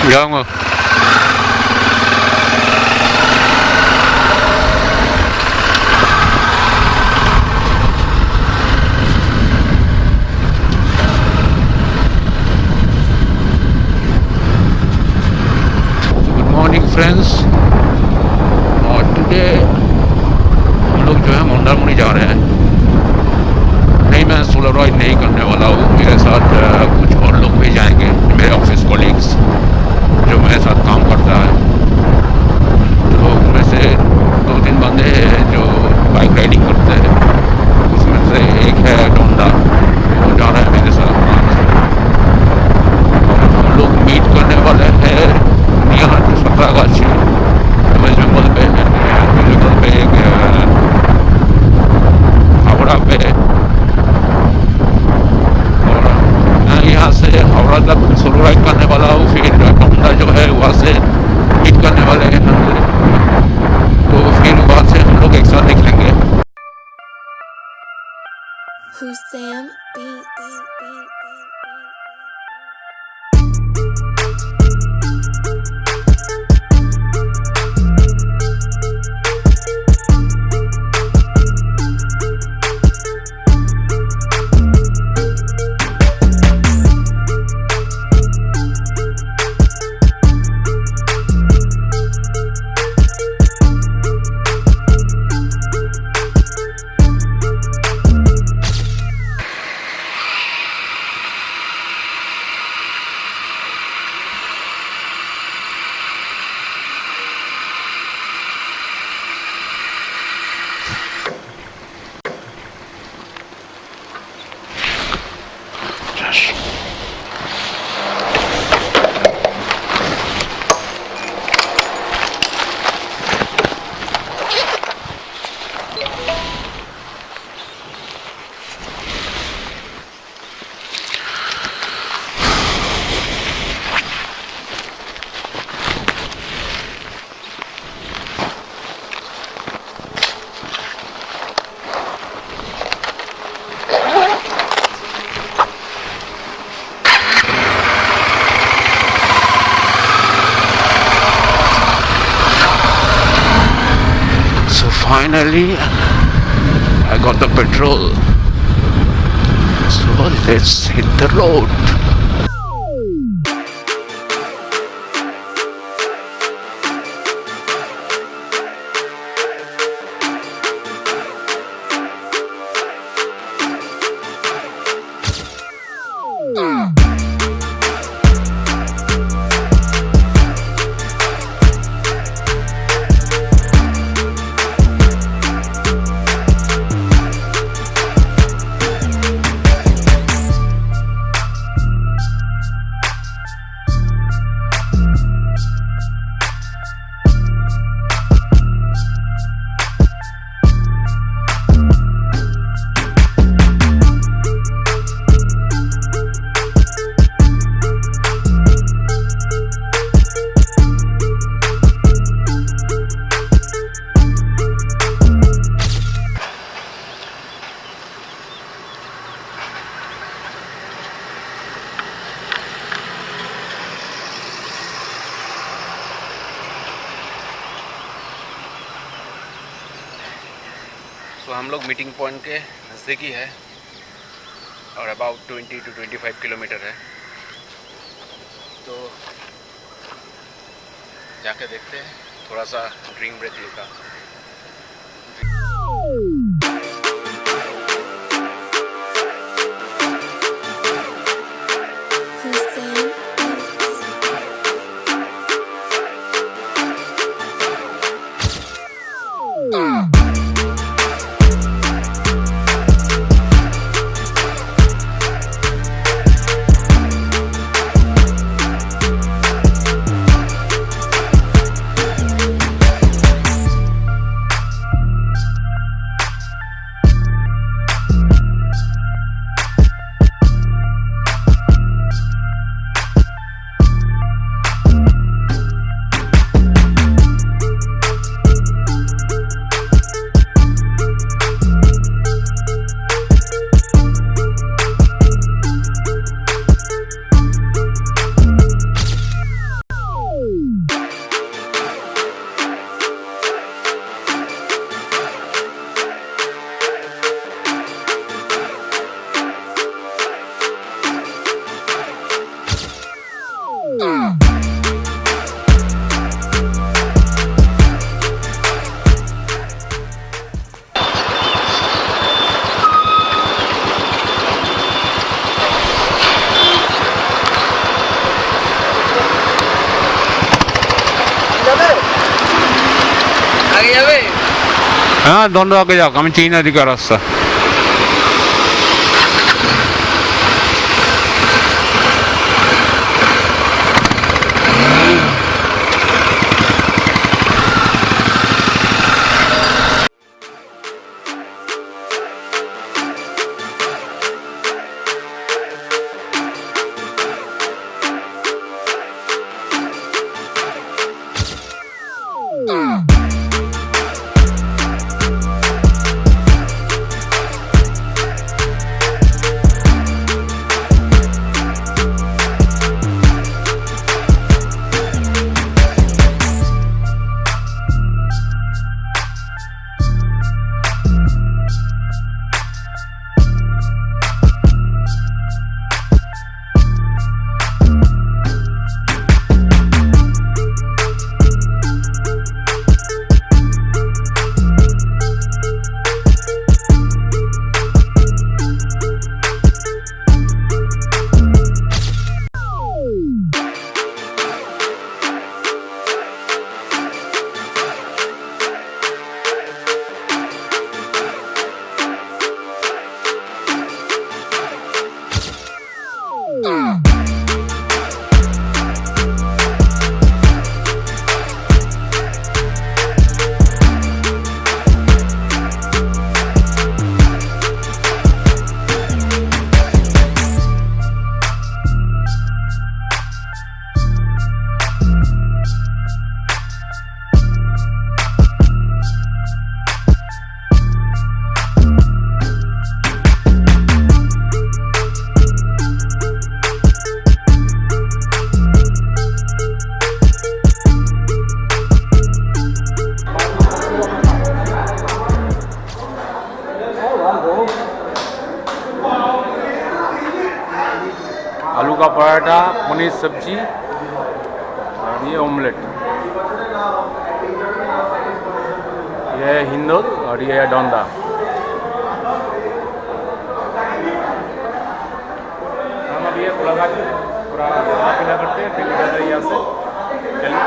जाऊँगा। Good morning friends, और today हम लोग जो है मंदारमनी जा रहे हैं। नहीं, मैं सोलो राइड नहीं करने वाला हूँ, मेरे साथ कुछ और लोग भी जाएंगे, मेरे ऑफिस कॉलीग्स जो मेरे साथ काम करता है। तो उनमें से 2-3 बंदे हैं जो बाइक राइडिंग करते हैं, उसमें से एक है डोंडा, वो जा रहा है मेरे साथ। हम लोग मीट करने वाले हैं यहाँ पे 17 वेस्ट बंगाल पे, एक हावड़ा पे। और मैं यहाँ से हावड़ा तक सोलो राइड करने वाला हूँ, फिर डोंडा जो है वहाँ से मीट करने वाले हैं हम लोग, तो फिर वहाँ से हम लोग एक साथ निकलेंगे। Finally, I got the petrol. So let's hit the road. तो हम लोग मीटिंग पॉइंट के नज़दीक ही है और अबाउट 20 to 25 किलोमीटर है, तो जाके देखते हैं, थोड़ा सा ड्रिंक ब्रेक लेगा। হ্যাঁ দণ্ডকে যাক, আমি চিনি না দিকে রাস্তা। आलू का पराठा, पनीर सब्जी और ये ऑमलेट, ये है हिंदोल और ये है डोंदा। हम अभी ये कोलाघाट पूरा खाना पीना करते हैं, फिर निकलते हैं यहाँ से। चलिए।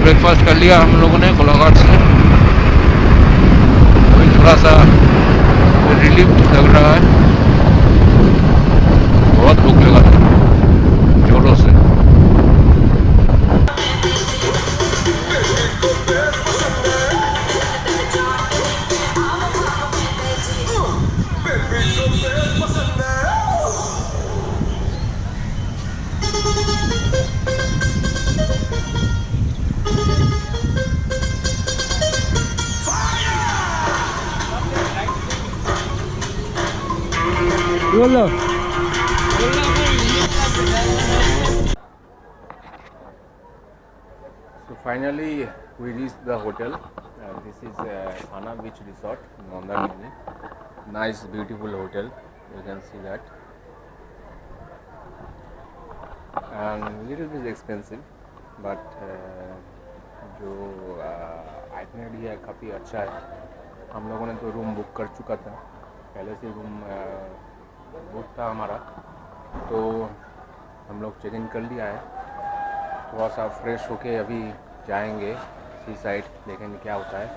ब्रेकफास्ट कर लिया हम लोगों ने कोलाघाट से। अभी थोड़ा सा रिलीफ लग रहा है, बहुत भूख लगा था जोरों से। बोलो। So finally we reached the hotel. This is Hana Beach Resort, Mandarmani. Nice, beautiful hotel. You can see that. And little bit expensive, but जो आइटनरी है काफ़ी अच्छा है। हम लोगों ने तो रूम बुक कर चुका था, पहले से रूम बुक था हमारा, तो हम लोग चेक इन कर लिया है। थोड़ा सा फ्रेश होके अभी जाएंगे सी साइड, देखेंगे क्या होता है।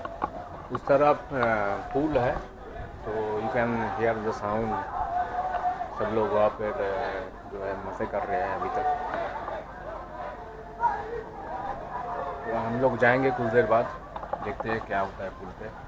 उस तरफ पूल है, तो you can hear the sound. सब लोग वहाँ पर जो है मज़े कर रहे हैं अभी तक। तो हम लोग जाएंगे कुछ देर बाद, देखते हैं क्या होता है पूल पे।